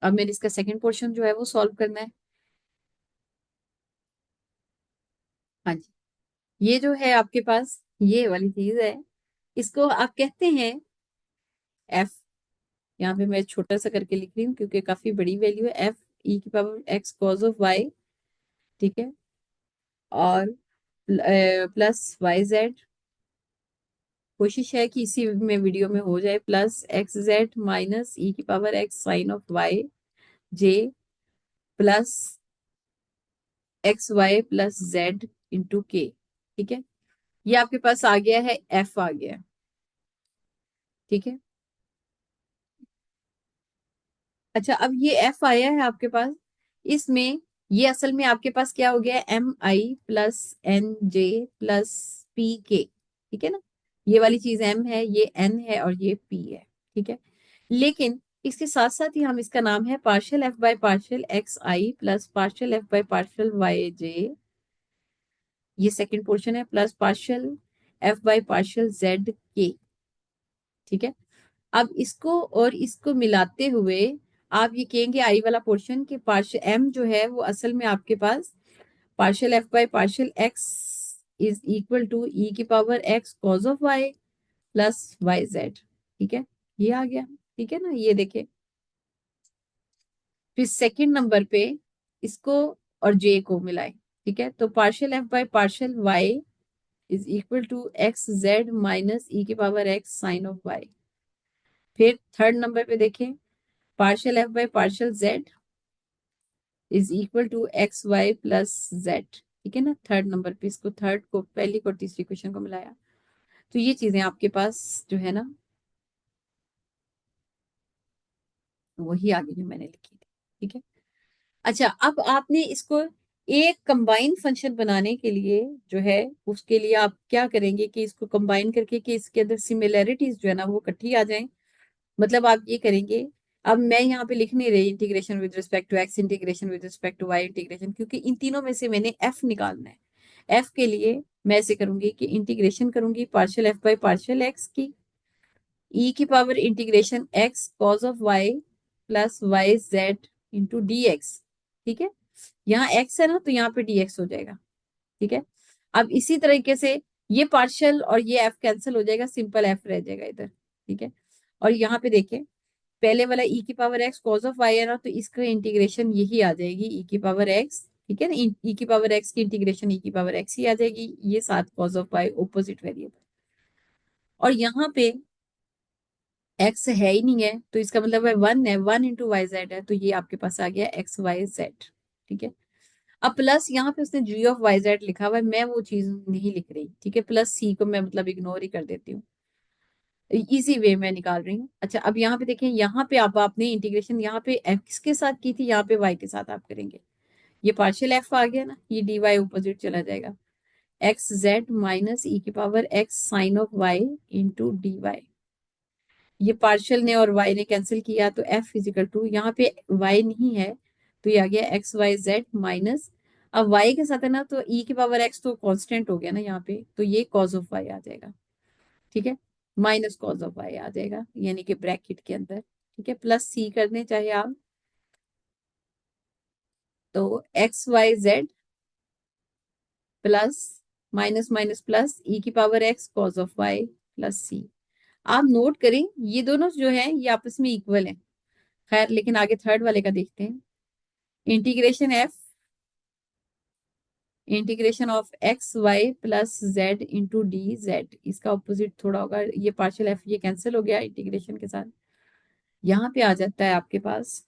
अब मैंने इसका सेकंड पोर्शन जो है वो सॉल्व करना है। हाँ जी, ये जो है आपके पास ये वाली चीज है, इसको आप कहते हैं एफ। यहाँ पे मैं छोटा सा करके लिख रही हूँ क्योंकि काफी बड़ी वैल्यू है। एफ ई की power x cos of y, ठीक है। और प्लस वाई जेड, कोशिश है कि इसी में वीडियो में हो जाए, plus x z minus e की power x sine of y j, plus x y plus z into k, ठीक है। ये आपके पास आ गया है, एफ आ गया है, ठीक है। अच्छा, अब ये एफ आया है आपके पास, इसमें ये असल में आपके पास क्या हो गया है, m i plus n j plus p k, ठीक है ना। ये वाली चीज एम है, ये एन है और ये पी है, ठीक है। लेकिन इसके साथ साथ ही हम इसका नाम है partial f by partial x i plus partial f by partial y j, ये सेकंड पोर्शन है, plus partial f by partial z k, ठीक है। अब इसको और इसको मिलाते हुए आप ये कहेंगे आई वाला पोर्शन के पार्शियल एम जो है वो असल में आपके पास partial f by partial x is equal to e की power x cos of y plus y z, ठीक है। ये आ गया, ठीक है ना, ये देखे। फिर सेकंड नंबर पे इसको और जे को मिलाए, ठीक है। तो partial f by partial y is equal to x z minus e की power x sine of y. फिर थर्ड नंबर पे देखें, partial f by partial z is equal to x y plus z, ठीक है ना। Third number पे इसको third को पहली को तीसरी क्वेश्चन को मिलाया, तो ये चीजें आपके पास जो है ना वही आगे जो मैंने लिखी थी, ठीक है। अच्छा, अब आपने इसको एक कंबाइन फंक्शन बनाने के लिए जो है उसके लिए आप क्या करेंगे कि इसको कंबाइन करके कि इसके अंदर सिमिलैरिटीज जो है ना वो इकट्ठी आ जाएं। मतलब आप ये करेंगे, अब मैं यहाँ पे लिख नहीं रही integration with respect to x, integration with respect to y integration, क्योंकि इन तीनों में से मैंने एफ निकालना है। एफ के लिए मैं ऐसे करूंगी कि इंटीग्रेशन करूंगी partial f by partial x की, ई की power integration x cos of y plus y z into d x, ठीक है। यहाँ एक्स है ना तो यहाँ पे डी एक्स हो जाएगा, ठीक है। अब इसी तरीके से ये पार्शियल और ये एफ कैंसिल हो जाएगा, सिंपल एफ रह जाएगा इधर, ठीक है। और यहाँ पे देखें, पहले वाला ई की power x cos of y है ना, तो इसका इंटीग्रेशन यही आ जाएगी ई की पावर एक्स, ठीक है ना। ई की पावर एक्स की इंटीग्रेशन ई की पावर एक्स ही आ जाएगी, ये साथ cos of y opposite variable. और यहाँ पे एक्स है ही नहीं है तो इसका मतलब है वन है, वन इंटू वाई जेड है, तो ये आपके पास आ गया एक्स वाई जेड, ठीक है। अब प्लस यहाँ पे उसने जी ऑफ वाई जेड लिखा हुआ है, मैं वो चीज नहीं लिख रही, ठीक है। प्लस सी को मैं मतलब इग्नोर ही कर देती हूँ, इजी वे में निकाल रही हूँ। अच्छा, अब यहाँ पे देखें, यहाँ पे आप आपने इंटीग्रेशन यहाँ पे एक्स के साथ की थी, यहाँ पे वाई के साथ आप करेंगे। ये पार्शियल एफ आ गया ना, ये डी वाई ऑपोजिट चला जाएगा, एक्स जेड माइनस ई की power x sine of y into d y. ये पार्शियल ने और वाई ने कैंसिल किया तो एफ फिजिकल टू, यहाँ पे वाई नहीं है तो ये आ गया एक्स वाई जेड माइनस, अब वाई के साथ है ना तो ई की पावर एक्स तो कांस्टेंट हो गया ना यहाँ पे, तो ये कॉज ऑफ वाई आ जाएगा, ठीक है। माइनस कॉज ऑफ वाई आ जाएगा यानी कि ब्रैकेट के अंदर, ठीक है। प्लस सी करने चाहे आप तो x y z plus minus minus plus e की power x cos of y plus c. आप नोट करें ये दोनों जो है ये आपस में इक्वल है। खैर, लेकिन आगे थर्ड वाले का देखते हैं। Integration f integration of x y plus z into d z, इसका ऑपोजिट थोड़ा होगा, ये पार्शियल एफ ये कैंसिल हो गया इंटीग्रेशन के साथ, यहाँ पे आ जाता है आपके पास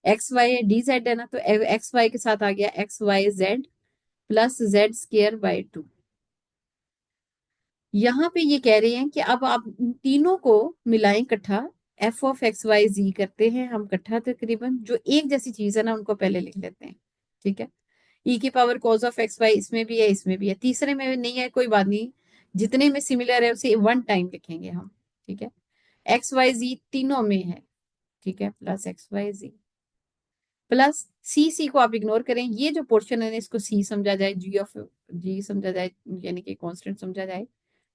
एक्स वाई डी जेड है ना, तो एक्स वाई के साथ आ गया x y z plus z square by two, यहाँ पे ये कह रहे हैं कि अब आप इन तीनों को मिलाएं इकट्ठा, एफ ऑफ एक्स वाई जी करते हैं हम इकट्ठा, तकरीबन जो एक जैसी चीज है ना उनको पहले लिख लेते हैं। ठीक है, ई की power cos of x y इसमें भी है, इसमें भी है, तीसरे में नहीं है कोई बात नहीं, जितने में सिमिलर है उसे वन टाइम लिखेंगे हम। ठीक है, एक्स वाई जी तीनों में है। ठीक है, प्लस एक्स वाई जी प्लस सी, सी को आप इग्नोर करें, ये जो पोर्शन है ना, इसको सी समझा जाए, जी ऑफ जी समझा जाए, यानी कि कांस्टेंट समझा जाए,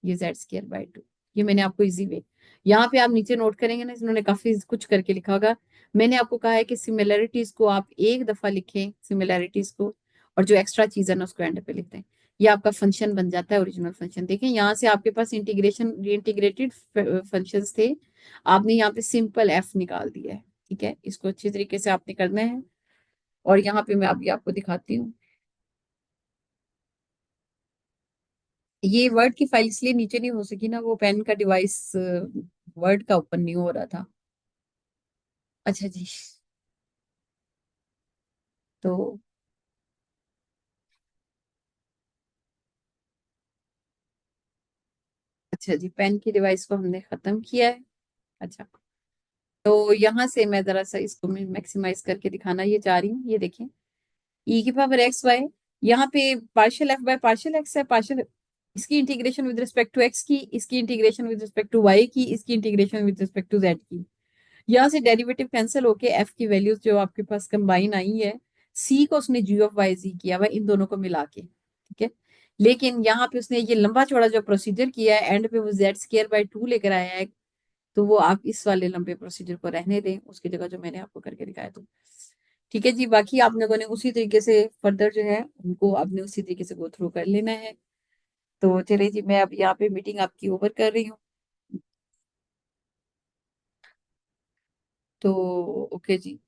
ये जेड स्क्वायर बाय टू। ये मैंने आपको इजी वे, यहाँ पे आप नीचे नोट करेंगे ना, इन्होंने काफी कुछ करके लिखा होगा। मैंने आपको कहा है कि सिमिलैरिटीज को आप एक दफा लिखें, सिमिलैरिटीज को, और जो एक्स्ट्रा चीज है ना उसको एंड पे लिखते हैं। ये आपका फंक्शन बन जाता है, ओरिजिनल फंक्शन। देखें यहाँ से आपके पास इंटीग्रेशन इंटीग्रेटेड फंक्शंस थे, आपने यहाँ पे सिंपल एफ निकाल दिया है। ठीक है, इसको अच्छी तरीके से आपने करना है। और यहाँ पे मैं अभी आपको दिखाती हूँ, ये वर्ड की फाइल इसलिए नीचे नहीं हो सकी ना, वो पेन का डिवाइस वर्ड का ओपन नहीं हो रहा था। अच्छा जी, तो अच्छा जी, पेन की डिवाइस को हमने खत्म किया है। अच्छा, तो यहाँ से मैं जरा सा इसको मैं मैक्सिमाइज करके दिखाना ये चाह रही हूँ, ये देखें, ई की पावर एक्स वाई, यहाँ पे partial f by partial x है, पार्शियल, इसकी integration with respect to x की, इसकी integration with respect to y की, इसकी integration with respect to z की। यहाँ से डेरिवेटिव कैंसिल होके एफ की वैल्यूज जो आपके पास कंबाइन आई है, सी को उसने जी ऑफ वाई जी किया हुआ है इन दोनों को मिला के। ठीक है, लेकिन यहाँ पे उसने ये लंबा चौड़ा जो प्रोसीजर किया है, एंड पे वो जेड स्केयर बाय टू लेकर आया है, तो वो आप इस वाले लंबे प्रोसीजर को रहने दें, उसकी जगह जो मैंने आपको करके दिखाया। तो ठीक है जी, बाकी आप लोगों ने उसी तरीके से फर्दर जो है उनको आपने उसी तरीके से गो थ्रू कर लेना है। तो चलिए जी, मैं अब यहाँ पे मीटिंग आपकी ओवर कर रही हूँ। तो ओके जी।